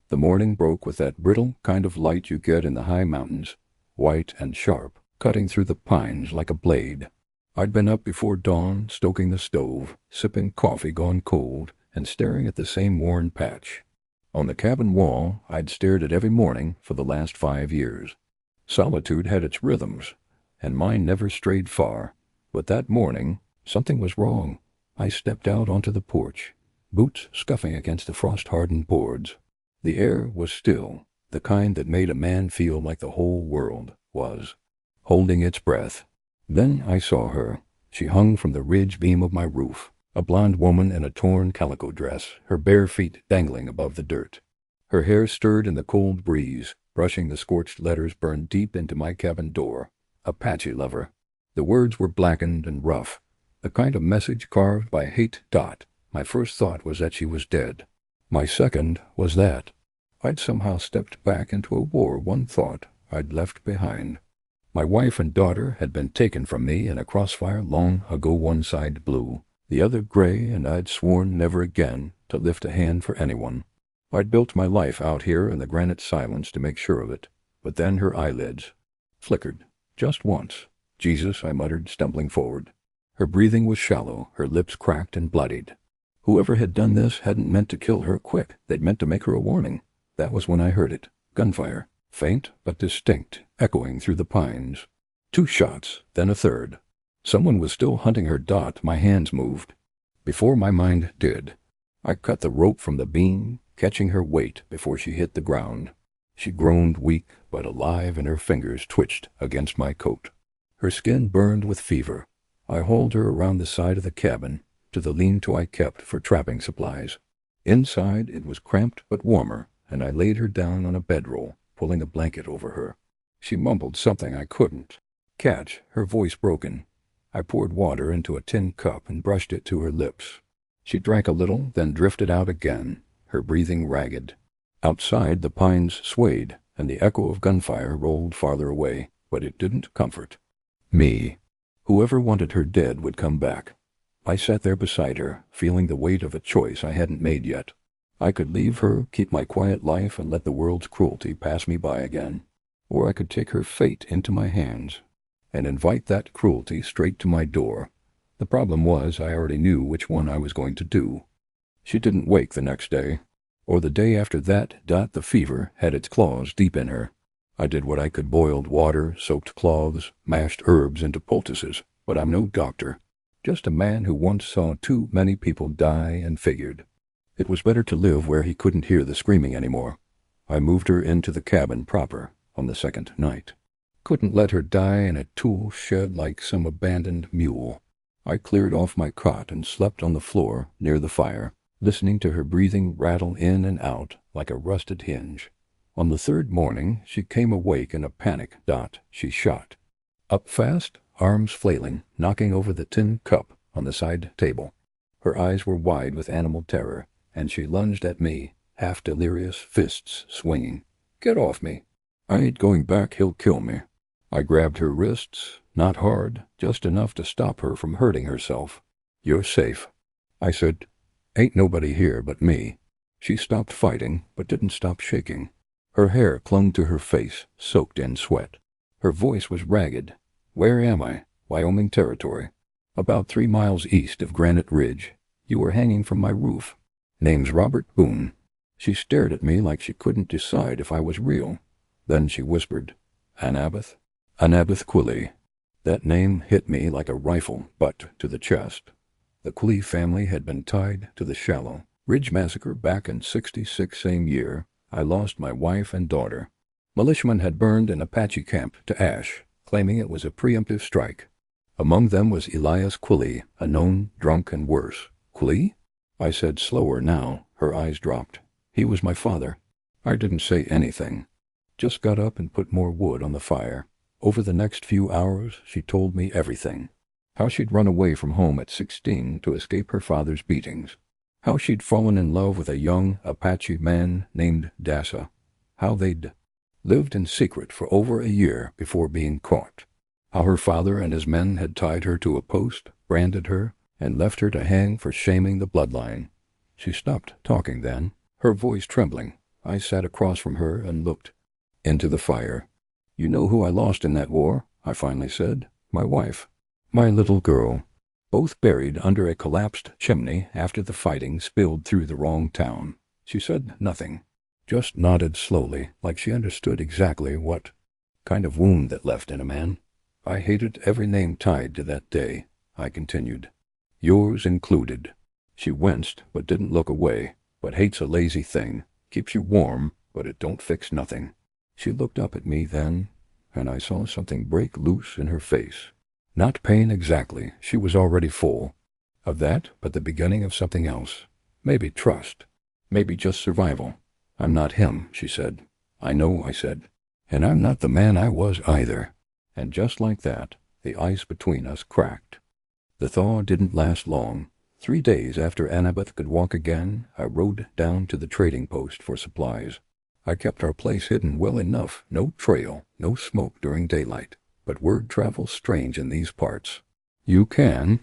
The morning broke with that brittle kind of light you get in the high mountains, white and sharp, cutting through the pines like a blade. I'd been up before dawn, stoking the stove, sipping coffee gone cold, and staring at the same worn patch. On the cabin wall, I'd stared at every morning for the last 5 years. Solitude had its rhythms, and mine never strayed far. But that morning, something was wrong. I stepped out onto the porch, boots scuffing against the frost-hardened boards. The air was still, the kind that made a man feel like the whole world was holding its breath. Then I saw her. She hung from the ridge beam of my roof, a blonde woman in a torn calico dress, her bare feet dangling above the dirt. Her hair stirred in the cold breeze, brushing the scorched letters burned deep into my cabin door. Apache lover. The words were blackened and rough, the kind of message carved by hate. My first thought was that she was dead. My second was that I'd somehow stepped back into a war one thought I'd left behind. My wife and daughter had been taken from me in a crossfire long ago. One side blue, the other gray, and I'd sworn never again to lift a hand for anyone. I'd built my life out here in the granite silence to make sure of it. But then her eyelids flickered, just once. Jesus, I muttered, stumbling forward. Her breathing was shallow, her lips cracked and bloodied. Whoever had done this hadn't meant to kill her quick. They'd meant to make her a warning. That was when I heard it. Gunfire. Faint but distinct, echoing through the pines. 2 shots, then a third. Someone was still hunting her. My hands moved. Before my mind did, I cut the rope from the beam, catching her weight before she hit the ground. She groaned, weak but alive, and her fingers twitched against my coat. Her skin burned with fever. I hauled her around the side of the cabin, to the lean-to I kept for trapping supplies. Inside it was cramped but warmer, and I laid her down on a bedroll, pulling a blanket over her. She mumbled something I couldn't catch, her voice broken. I poured water into a tin cup and brushed it to her lips. She drank a little, then drifted out again, her breathing ragged. Outside the pines swayed, and the echo of gunfire rolled farther away, but it didn't comfort me. Whoever wanted her dead would come back. I sat there beside her, feeling the weight of a choice I hadn't made yet. I could leave her, keep my quiet life, and let the world's cruelty pass me by again. Or I could take her fate into my hands and invite that cruelty straight to my door. The problem was I already knew which one I was going to do. She didn't wake the next day, or the day after that. The fever had its claws deep in her. I did what I could: boiled water, soaked cloths, mashed herbs into poultices, but I'm no doctor. Just a man who once saw too many people die and figured it was better to live where he couldn't hear the screaming anymore. I moved her into the cabin proper on the second night. Couldn't let her die in a tool shed like some abandoned mule. I cleared off my cot and slept on the floor near the fire, listening to her breathing rattle in and out like a rusted hinge. On the third morning, she came awake in a panic. She shot up fast, arms flailing, knocking over the tin cup on the side table. Her eyes were wide with animal terror, and she lunged at me, half delirious, fists swinging. Get off me. I ain't going back, he'll kill me. I grabbed her wrists, not hard, just enough to stop her from hurting herself. You're safe, I said. Ain't nobody here but me. She stopped fighting, but didn't stop shaking. Her hair clung to her face, soaked in sweat. Her voice was ragged. Where am I? Wyoming territory. About 3 miles east of Granite Ridge. You were hanging from my roof. Name's Robert Boon. She stared at me like she couldn't decide if I was real. Then she whispered, Annabbeth Cwley. That name hit me like a rifle butt to the chest. The Cwley family had been tied to the Shallow Ridge massacre back in '66. Same year, I lost my wife and daughter. Militiamen had burned an Apache camp to ash, claiming it was a preemptive strike. Among them was Elias Cwley, a known drunk and worse. Cwley? I said slower now. Her eyes dropped. He was my father. I didn't say anything. Just got up and put more wood on the fire. Over the next few hours, she told me everything. How she'd run away from home at 16 to escape her father's beatings. How she'd fallen in love with a young Apache man named Dasa. How they'd lived in secret for over a year before being caught. How her father and his men had tied her to a post, branded her, and left her to hang for shaming the bloodline. She stopped talking then, her voice trembling. I sat across from her and looked into the fire. "You know who I lost in that war?" I finally said. "My wife. My little girl. Both buried under a collapsed chimney after the fighting spilled through the wrong town." She said nothing, just nodded slowly, like she understood exactly what kind of wound that left in a man. "I hated every name tied to that day," I continued. "Yours included." She winced, but didn't look away. "But hate's a lazy thing. Keeps you warm, but it don't fix nothing." She looked up at me then, and I saw something break loose in her face. Not pain exactly, she was already full of that, but the beginning of something else. Maybe trust. Maybe just survival. "I'm not him," she said. "I know," I said. "And I'm not the man I was either." And just like that, the ice between us cracked. The thaw didn't last long. 3 days after Annabbeth could walk again, I rode down to the trading post for supplies. I kept our place hidden well enough, no trail, no smoke during daylight, but word travels strange in these parts. You can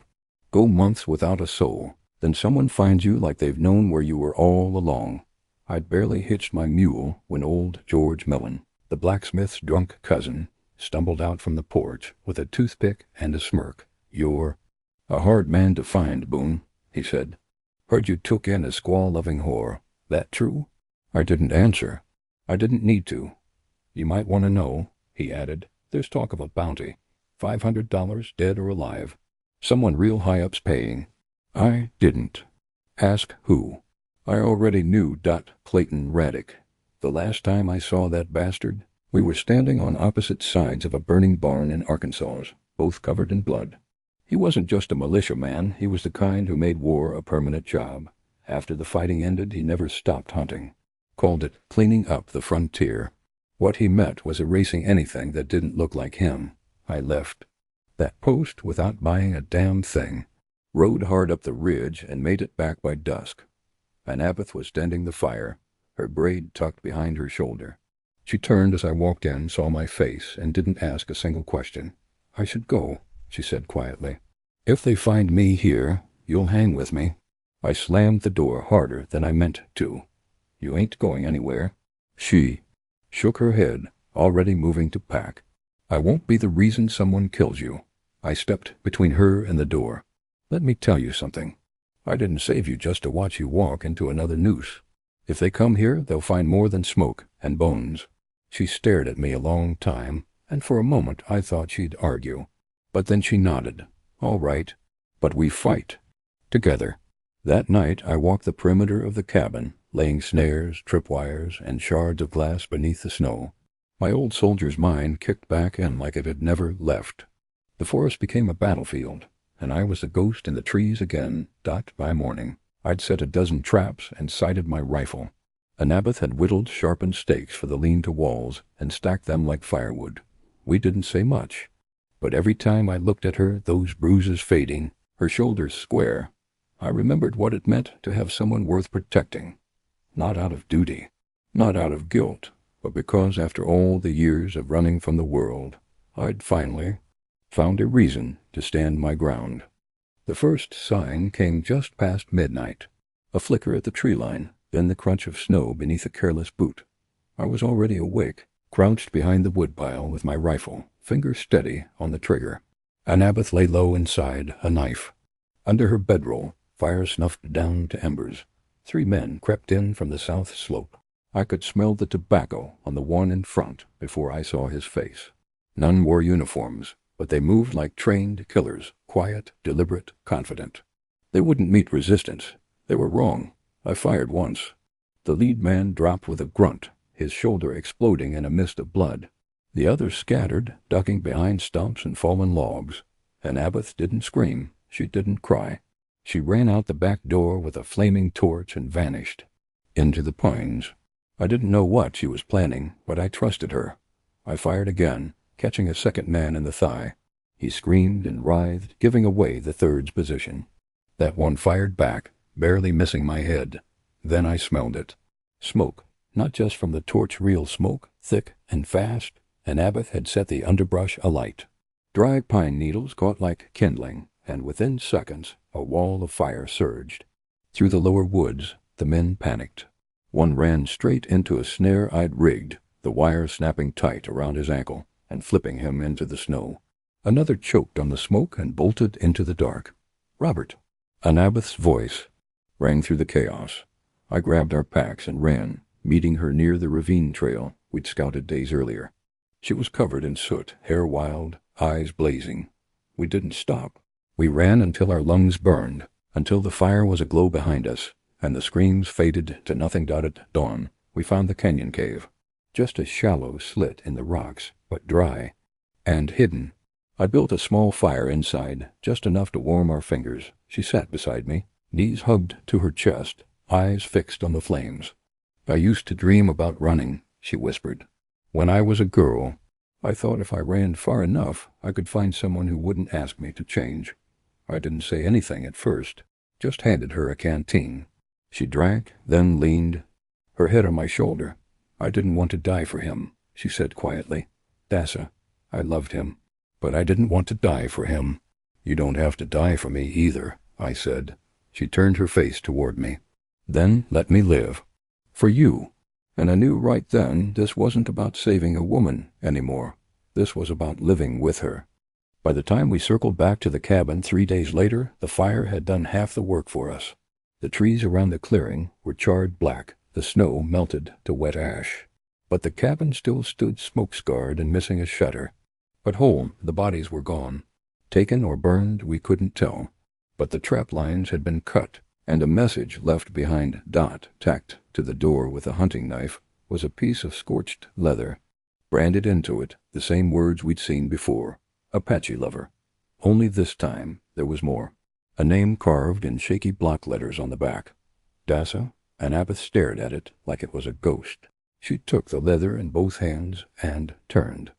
go months without a soul, then someone finds you like they've known where you were all along. I'd barely hitched my mule when old George Millen, the blacksmith's drunk cousin, stumbled out from the porch with a toothpick and a smirk. "You're a hard man to find, Boon," he said. "Heard you took in a squaw-loving whore. That true?" I didn't answer. I didn't need to. "You might want to know," he added. "There's talk of a bounty. $500, dead or alive. Someone real high up's paying." I didn't ask who. I already knew Clayton Raddick. The last time I saw that bastard, we were standing on opposite sides of a burning barn in Arkansas, both covered in blood. He wasn't just a militia man, he was the kind who made war a permanent job. After the fighting ended, he never stopped hunting. Called it cleaning up the frontier. What he meant was erasing anything that didn't look like him. I left that post without buying a damn thing. Rode hard up the ridge and made it back by dusk. Annabbeth was tending the fire, her braid tucked behind her shoulder. She turned as I walked in, saw my face, and didn't ask a single question. "I should go," she said quietly. "If they find me here, you'll hang with me." I slammed the door harder than I meant to. "You ain't going anywhere." She shook her head, already moving to pack. "I won't be the reason someone kills you." I stepped between her and the door. "Let me tell you something. I didn't save you just to watch you walk into another noose. If they come here, they'll find more than smoke and bones." She stared at me a long time, and for a moment I thought she'd argue. But then she nodded. "All right, but we fight together." That night I walked the perimeter of the cabin, laying snares, tripwires, and shards of glass beneath the snow. My old soldier's mind kicked back in like it had never left. The forest became a battlefield, and I was the ghost in the trees again. By morning, I'd set a dozen traps and sighted my rifle. Annabbeth had whittled sharpened stakes for the lean-to walls and stacked them like firewood. We didn't say much, but every time I looked at her, those bruises fading, her shoulders square, I remembered what it meant to have someone worth protecting. Not out of duty, not out of guilt, but because after all the years of running from the world, I'd finally found a reason to stand my ground. The first sign came just past midnight. A flicker at the tree line, then the crunch of snow beneath a careless boot. I was already awake, crouched behind the woodpile with my rifle, finger steady on the trigger. Annabbeth lay low inside, a knife. Under her bedroll, fire snuffed down to embers. 3 men crept in from the south slope. I could smell the tobacco on the one in front before I saw his face. None wore uniforms, but they moved like trained killers, quiet, deliberate, confident. They wouldn't meet resistance. They were wrong. I fired once. The lead man dropped with a grunt, his shoulder exploding in a mist of blood. The others scattered, ducking behind stumps and fallen logs. Annabbeth didn't scream. She didn't cry. She ran out the back door with a flaming torch and vanished into the pines. I didn't know what she was planning, but I trusted her. I fired again, catching a second man in the thigh. He screamed and writhed, giving away the third's position. That one fired back, barely missing my head. Then I smelled it. Smoke, not just from the torch, real smoke, thick and fast. Annabbeth had set the underbrush alight. Dry pine needles caught like kindling, and within seconds a wall of fire surged. Through the lower woods, the men panicked. One ran straight into a snare I'd rigged, the wire snapping tight around his ankle and flipping him into the snow. Another choked on the smoke and bolted into the dark. "Robert!" Annabbeth's voice rang through the chaos. I grabbed our packs and ran, meeting her near the ravine trail we'd scouted days earlier. She was covered in soot, hair wild, eyes blazing. We didn't stop. We ran until our lungs burned, until the fire was aglow behind us, and the screams faded to nothing. At dawn, we found the canyon cave. Just a shallow slit in the rocks, but dry and hidden. I built a small fire inside, just enough to warm our fingers. She sat beside me, knees hugged to her chest, eyes fixed on the flames. "I used to dream about running," she whispered. "When I was a girl, I thought if I ran far enough, I could find someone who wouldn't ask me to change." I didn't say anything at first, just handed her a canteen. She drank, then leaned her head on my shoulder. "I didn't want to die for him," she said quietly. "Dassa, I loved him, but I didn't want to die for him." "You don't have to die for me either," I said. She turned her face toward me. "Then let me live. For you." And I knew right then this wasn't about saving a woman anymore. This was about living with her. By the time we circled back to the cabin 3 days later, the fire had done half the work for us. The trees around the clearing were charred black, the snow melted to wet ash. But the cabin still stood smoke-scarred and missing a shutter. But whole, the bodies were gone. Taken or burned, we couldn't tell. But the trap lines had been cut, and a message left behind Dot, tacked to the door with a hunting knife, was a piece of scorched leather. Branded into it, the same words we'd seen before: Apache lover. Only this time, there was more. A name carved in shaky block letters on the back. Dassa. Annabbeth stared at it like it was a ghost. She took the leather in both hands and turned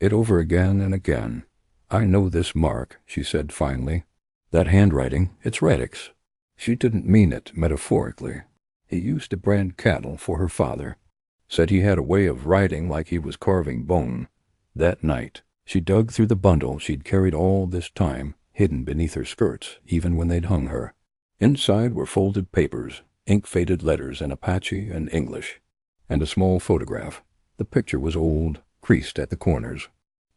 it over again and again. "I know this mark," she said finally. "That handwriting, it's Radek's." She didn't mean it metaphorically. He used to brand cattle for her father. Said he had a way of writing like he was carving bone. That night, she dug through the bundle she'd carried all this time, hidden beneath her skirts, even when they'd hung her. Inside were folded papers, ink-faded letters in Apache and English, and a small photograph. The picture was old, creased at the corners.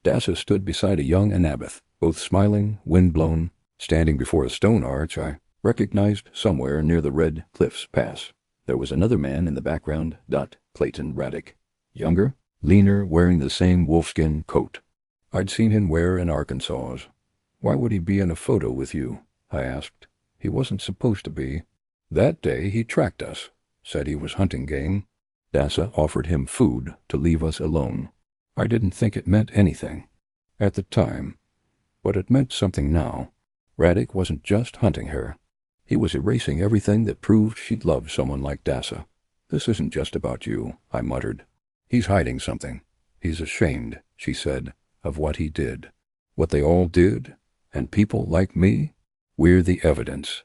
Dassa stood beside a young Annabbeth, both smiling, wind-blown, standing before a stone arch I recognized somewhere near the Red Cliffs Pass. There was another man in the background, Clayton Radek. Younger, leaner, wearing the same wolfskin coat I'd seen him wear in Arkansas. "Why would he be in a photo with you?" I asked. "He wasn't supposed to be." "That day he tracked us, said he was hunting game." Dassa offered him food to leave us alone. I didn't think it meant anything at the time, but it meant something now. Radek wasn't just hunting her. He was erasing everything that proved she'd love someone like Dassa. "This isn't just about you," I muttered. "He's hiding something. He's ashamed," she said, "of what he did. What they all did, and people like me, we're the evidence."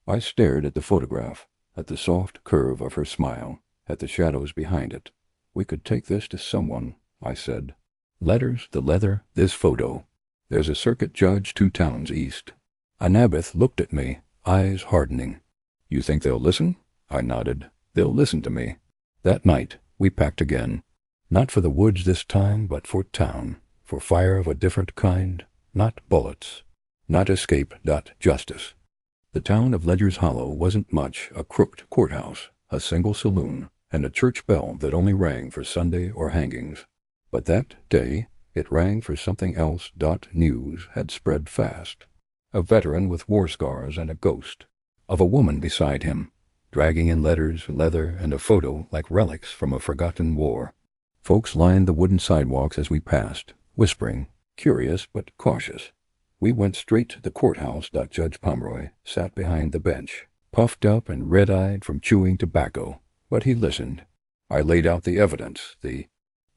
I stared at the photograph, at the soft curve of her smile, at the shadows behind it. "We could take this to someone," I said. "Letters, the leather, this photo. There's a circuit judge 2 towns east." Annabbeth looked at me, eyes hardening. "You think they'll listen?" I nodded. "They'll listen to me." That night, we packed again. Not for the woods this time, but for town. For fire of a different kind. Not bullets. Not escape. Justice. The town of Ledger's Hollow wasn't much: a crooked courthouse, a single saloon, and a church bell that only rang for Sunday or hangings. But that day, it rang for something else. News had spread fast. A veteran with war scars and a ghost of a woman beside him, dragging in letters, leather, and a photo like relics from a forgotten war. Folks lined the wooden sidewalks as we passed, whispering, curious but cautious. We went straight to the courthouse. Judge Pomeroy sat behind the bench, puffed up and red-eyed from chewing tobacco, but he listened. I laid out the evidence, the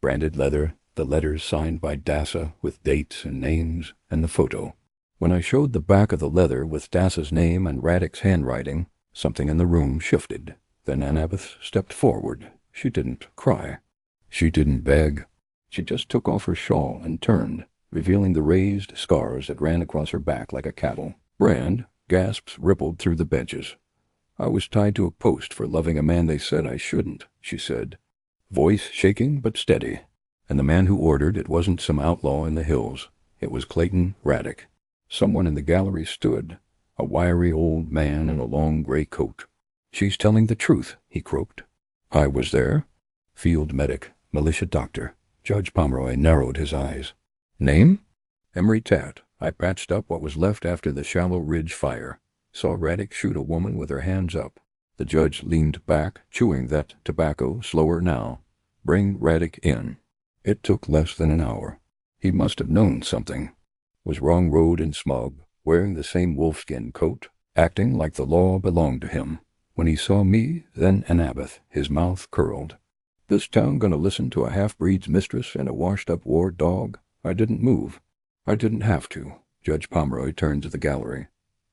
branded leather, the letters signed by Dassa with dates and names, and the photo. When I showed the back of the leather with Dassa's name and Radek's handwriting, something in the room shifted. Then Annabbeth stepped forward. She didn't cry. She didn't beg. She just took off her shawl and turned, revealing the raised scars that ran across her back like a cattle brand. Gasps rippled through the benches. I was tied to a post for loving a man they said I shouldn't, she said, voice shaking but steady. And the man who ordered it wasn't some outlaw in the hills. It was Clayton Raddick. Someone in the gallery stood, a wiry old man in a long gray coat. She's telling the truth, he croaked. I was there. Field medic, militia doctor. Judge Pomeroy narrowed his eyes. Name? Emery Tatt. I patched up what was left after the Shallow Ridge fire. Saw Raddick shoot a woman with her hands up. The judge leaned back, chewing that tobacco slower now. Bring Raddick in. It took less than an hour. He must have known something. Was wrong road and smug, wearing the same wolfskin coat, acting like the law belonged to him. When he saw me, then Annabbeth, his mouth curled. This town gonna listen to a half-breed's mistress and a washed-up war dog? I didn't move. I didn't have to. Judge Pomeroy turned to the gallery.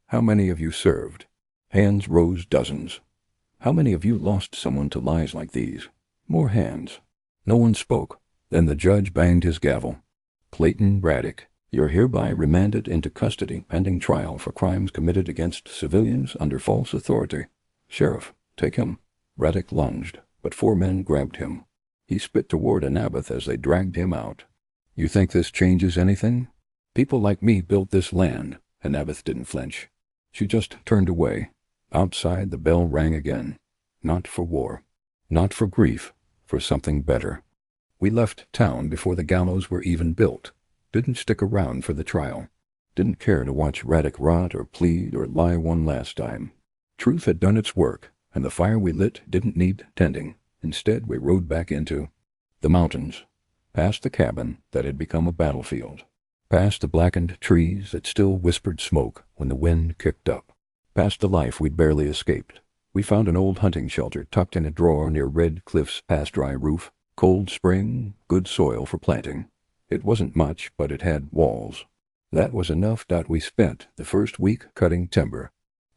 How many of you served? Hands rose dozens. How many of you lost someone to lies like these? More hands. No one spoke. Then the judge banged his gavel. Clayton Raddick, you're hereby remanded into custody pending trial for crimes committed against civilians under false authority. Sheriff, take him. Raddick lunged, but 4 men grabbed him. He spit toward Annabbeth as they dragged him out. You think this changes anything? People like me built this land. Annabbeth didn't flinch. She just turned away. Outside the bell rang again. Not for war. Not for grief. For something better. We left town before the gallows were even built. Didn't stick around for the trial. Didn't care to watch Raddick rot or plead or lie one last time. Truth had done its work, and the fire we lit didn't need tending. Instead, we rode back into the mountains, past the cabin that had become a battlefield, past the blackened trees that still whispered smoke when the wind kicked up, past the life we'd barely escaped. We found an old hunting shelter tucked in a drawer near Red Cliff's past-dry roof. Cold spring, good soil for planting. It wasn't much, but it had walls. That was enough. We spent the first week cutting timber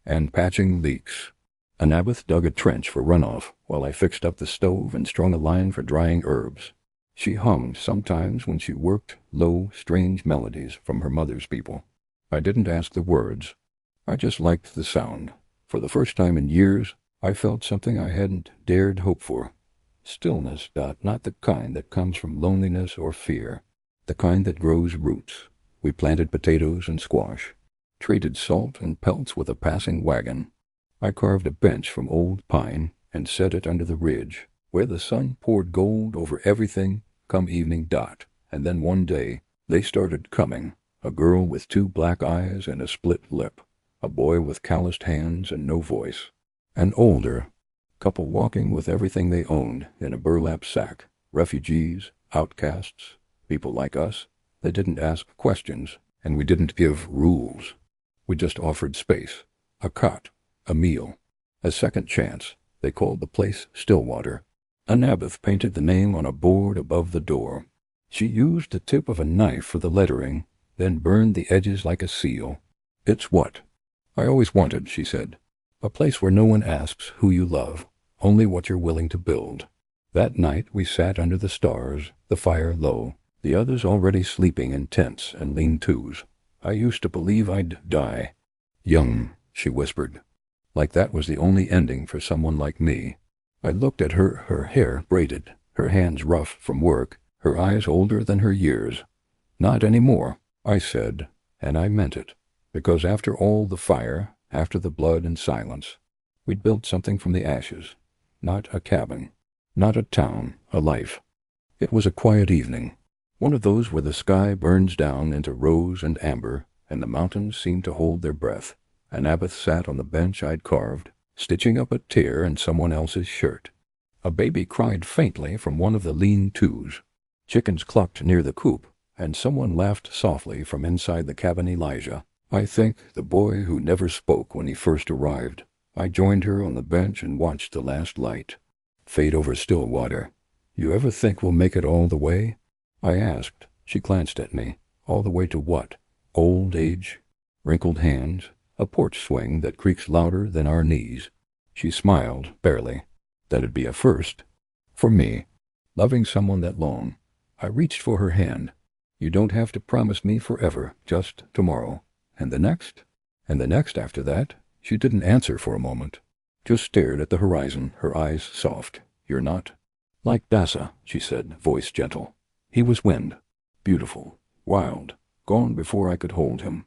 and patching leaks. Annabbeth dug a trench for runoff while I fixed up the stove and strung a line for drying herbs. She hummed sometimes when she worked low, strange melodies from her mother's people. I didn't ask the words. I just liked the sound. For the first time in years, I felt something I hadn't dared hope for. Stillness, not the kind that comes from loneliness or fear. The kind that grows roots. We planted potatoes and squash. Traded salt and pelts with a passing wagon. I carved a bench from old pine and set it under the ridge, where the sun poured gold over everything come evening. And then one day, they started coming. A girl with 2 black eyes and a split lip. A boy with calloused hands and no voice. An older couple walking with everything they owned in a burlap sack. Refugees, outcasts, people like us. They didn't ask questions, and we didn't give rules. We just offered space, a cot, a meal, a second chance. They called the place Stillwater. Annabbeth painted the name on a board above the door. She used the tip of a knife for the lettering, then burned the edges like a seal. It's what I always wanted, she said. A place where no one asks who you love, only what you're willing to build. That night we sat under the stars, the fire low, the others already sleeping in tents and lean-tos. I used to believe I'd die. Young, she whispered, like that was the only ending for someone like me. I looked at her hair braided, her hands rough from work, her eyes older than her years. Not anymore, I said, and I meant it, because after all the fire, after the blood and silence, we'd built something from the ashes. Not a cabin, not a town, a life. It was a quiet evening, one of those where the sky burns down into rose and amber, and the mountains seem to hold their breath. Annabbeth sat on the bench I'd carved, stitching up a tear in someone else's shirt. A baby cried faintly from one of the lean-tos. Chickens clucked near the coop, and someone laughed softly from inside the cabin. Elijah, I think, the boy who never spoke when he first arrived. I joined her on the bench and watched the last light fade over Stillwater. You ever think we'll make it all the way? I asked. She glanced at me. All the way to what? Old age? Wrinkled hands? A porch swing that creaks louder than our knees? She smiled, barely. That'd be a first. For me. Loving someone that long. I reached for her hand. You don't have to promise me forever, just tomorrow. And the next? And the next after that? She didn't answer for a moment. just stared at the horizon, her eyes soft. "You're not?" "Like Dasa," she said, voice gentle. "He was wind. Beautiful. Wild. Gone before I could hold him.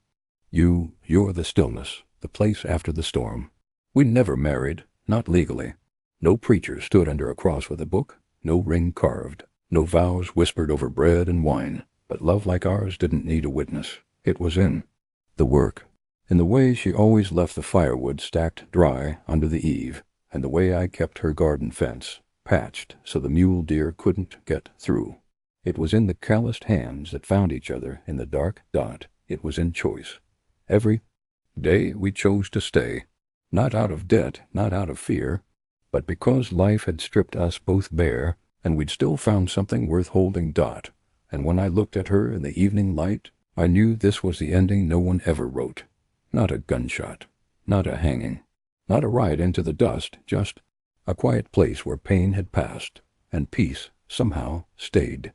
You're the stillness, the place after the storm. We never married, not legally. No preacher stood under a cross with a book, no ring carved, no vows whispered over bread and wine. But love like ours didn't need a witness. It was in the work, in the way she always left the firewood stacked dry under the eave, and the way I kept her garden fence patched so the mule deer couldn't get through. It was in the calloused hands that found each other in the dark dot. It was in choice. Every day we chose to stay, not out of debt, not out of fear, but because life had stripped us both bare, and we'd still found something worth holding. Dot. And when I looked at her in the evening light, I knew this was the ending no one ever wrote. Not a gunshot, not a hanging, not a ride into the dust, just a quiet place where pain had passed, and peace somehow stayed.